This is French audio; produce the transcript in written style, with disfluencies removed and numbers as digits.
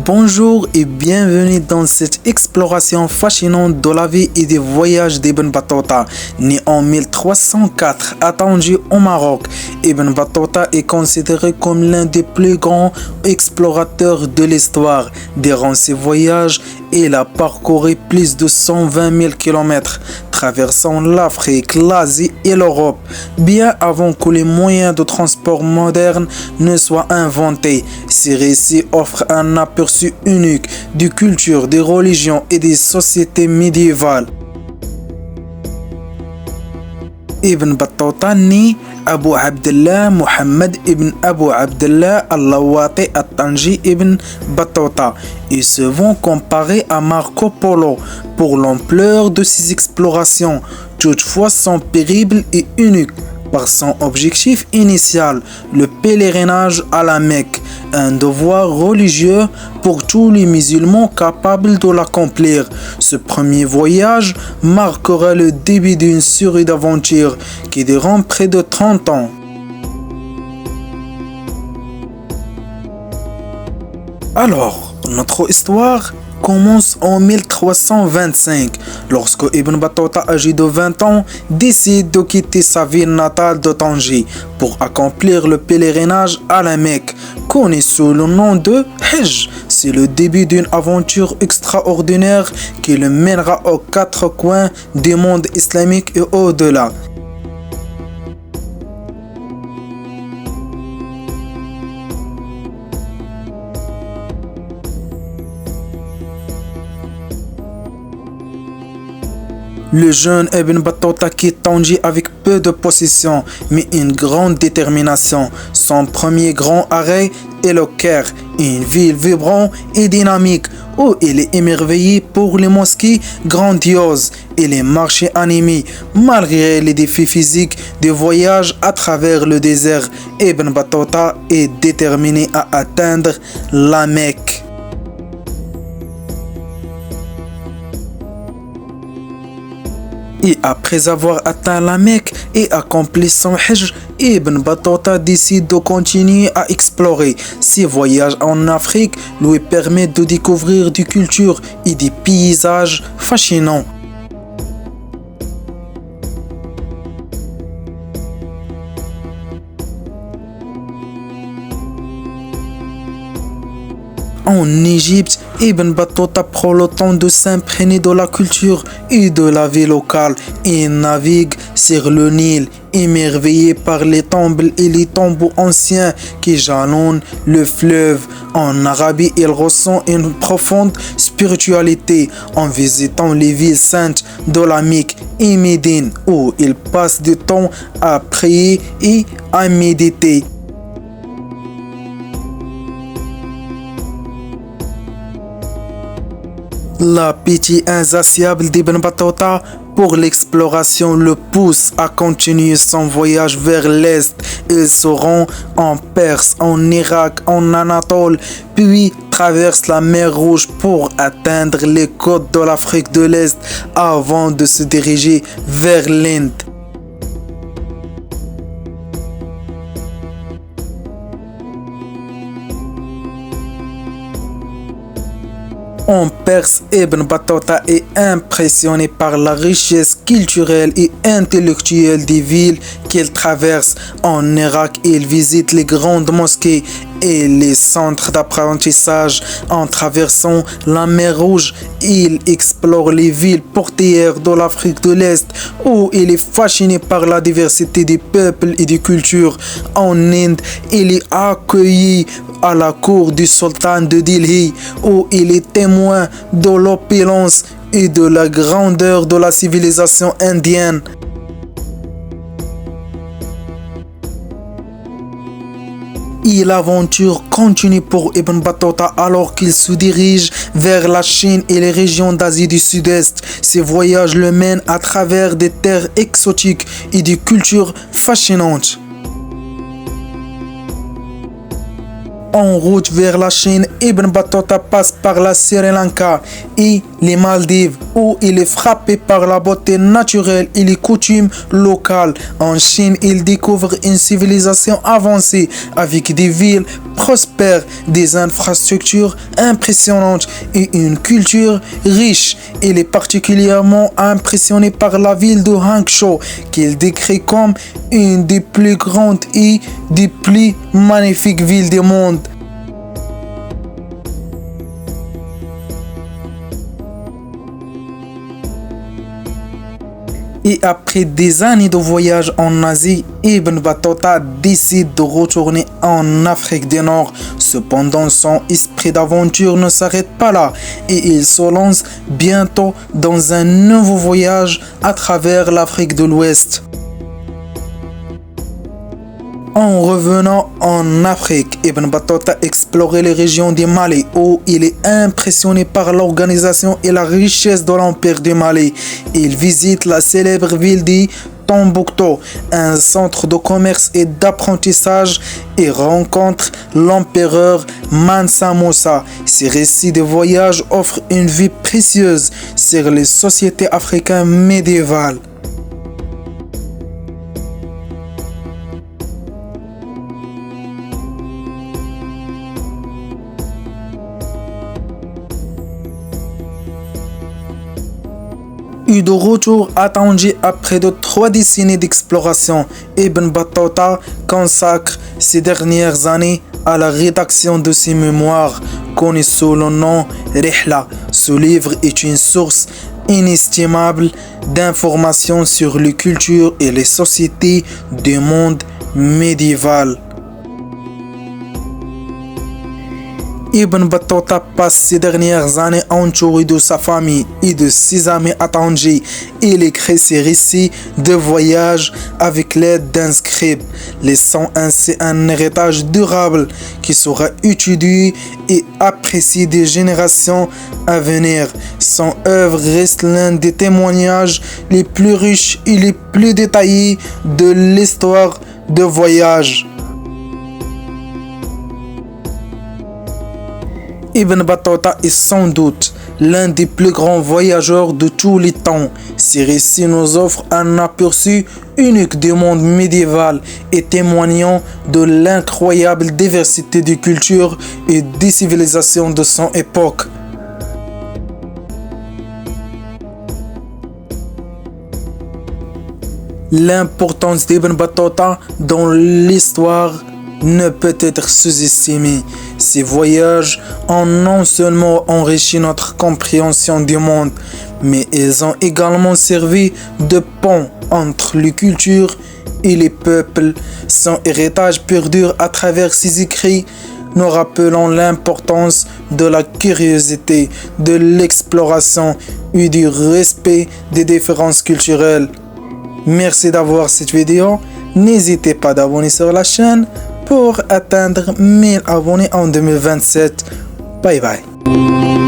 Bonjour et bienvenue dans cette exploration fascinante de la vie et des voyages d'Ibn Battuta. Né en 1304 à Tanger au Maroc, Ibn Battuta est considéré comme l'un des plus grands explorateurs de l'histoire. Durant ses voyages, il a parcouru plus de 120 000 km, traversant l'Afrique, l'Asie et l'Europe, bien avant que les moyens de transport modernes ne soient inventés. Ces récits offrent un aperçu unique des cultures, des religions et des sociétés médiévales. Ibn Battuta naît Abu Abdullah Muhammad ibn Abu Abdullah al-Lawati at-Tanji ibn Battuta. Ils se vont comparer à Marco Polo pour l'ampleur de ses explorations. Toutefois, son périple est unique par son objectif initial, le pèlerinage à la Mecque, un devoir religieux pour tous les musulmans capables de l'accomplir. Ce premier voyage marquera le début d'une série d'aventures qui dureront près de 30 ans. Alors, notre histoire commence en 1325, lorsque Ibn Battuta, âgé de 20 ans, décide de quitter sa ville natale de Tanger pour accomplir le pèlerinage à la Mecque, connu sous le nom de Hajj. C'est le début d'une aventure extraordinaire qui le mènera aux quatre coins du monde islamique et au-delà. Le jeune Ibn Battuta quitte Tanger avec peu de possessions, mais une grande détermination. Son premier grand arrêt est le Caire, une ville vibrante et dynamique où il est émerveillé pour les mosquées grandioses et les marchés animés. Malgré les défis physiques du voyage à travers le désert, Ibn Battuta est déterminé à atteindre la Mecque. Et après avoir atteint la Mecque et accompli son Hajj, Ibn Battuta décide de continuer à explorer. Ses voyages en Afrique lui permettent de découvrir des cultures et des paysages fascinants. En Égypte, Ibn Battuta prend le temps de s'imprégner de la culture et de la vie locale. Il navigue sur le Nil, émerveillé par les temples et les tombeaux anciens qui jalonnent le fleuve. En Arabie, il ressent une profonde spiritualité en visitant les villes saintes de la Mecque et Médine, où il passe du temps à prier et à méditer. L'appétit insatiable d'Ibn Battuta pour l'exploration le pousse à continuer son voyage vers l'Est. Il se rend en Perse, en Irak, en Anatole, puis traverse la mer Rouge pour atteindre les côtes de l'Afrique de l'Est avant de se diriger vers l'Inde. En Perse, Ibn Battuta est impressionné par la richesse culturelle et intellectuelle des villes qu'il traverse. En Irak, il visite les grandes mosquées et les centres d'apprentissage. En traversant la mer Rouge, il explore les villes portuaires de l'Afrique de l'Est où il est fasciné par la diversité des peuples et des cultures. En Inde, il est accueilli à la cour du sultan de Delhi où il est témoin de l'opulence et de la grandeur de la civilisation indienne. Et l'aventure continue pour Ibn Battuta alors qu'il se dirige vers la Chine et les régions d'Asie du Sud-Est. Ses voyages le mènent à travers des terres exotiques et des cultures fascinantes. En route vers la Chine, Ibn Battuta passe par la Sri Lanka et les Maldives, où il est frappé par la beauté naturelle et les coutumes locales. En Chine, il découvre une civilisation avancée avec des villes prospères, des infrastructures impressionnantes et une culture riche. Il est particulièrement impressionné par la ville de Hangzhou, qu'il décrit comme une des plus grandes et des plus magnifiques villes du monde. Et après des années de voyage en Asie, Ibn Battuta décide de retourner en Afrique du Nord. Cependant, son esprit d'aventure ne s'arrête pas là et il se lance bientôt dans un nouveau voyage à travers l'Afrique de l'Ouest. En revenant en Afrique, Ibn Battuta explorait les régions du Mali où il est impressionné par l'organisation et la richesse de l'Empire du Mali. Il visite la célèbre ville de Tombouctou, un centre de commerce et d'apprentissage, et rencontre l'empereur Mansa Moussa. Ces récits de voyage offrent une vue précieuse sur les sociétés africaines médiévales. Et de retour à Tanger après de 3 décennies d'exploration, Ibn Battuta consacre ses dernières années à la rédaction de ses mémoires, connues sous le nom Rihla. Ce livre est une source inestimable d'informations sur les cultures et les sociétés du monde médiéval. Ibn Battuta passe ses dernières années entouré de sa famille et de ses amis à Tanger. Il écrit ses récits de voyage avec l'aide d'un scribe, laissant ainsi un héritage durable qui sera étudié et apprécié des générations à venir. Son œuvre reste l'un des témoignages les plus riches et les plus détaillés de l'histoire de voyage. Ibn Battuta est sans doute l'un des plus grands voyageurs de tous les temps. Ses récits nous offrent un aperçu unique du monde médiéval et témoignant de l'incroyable diversité des cultures et des civilisations de son époque. L'importance d'Ibn Battuta dans l'histoire ne peut être sous-estimé. Ces voyages ont non seulement enrichi notre compréhension du monde, mais ils ont également servi de pont entre les cultures et les peuples. Son héritage perdure à travers ses écrits, nous rappelant l'importance de la curiosité, de l'exploration et du respect des différences culturelles. Merci d'avoir cette vidéo. N'hésitez pas d'abonner sur la chaîne pour atteindre 1000 abonnés en 2027. Bye bye.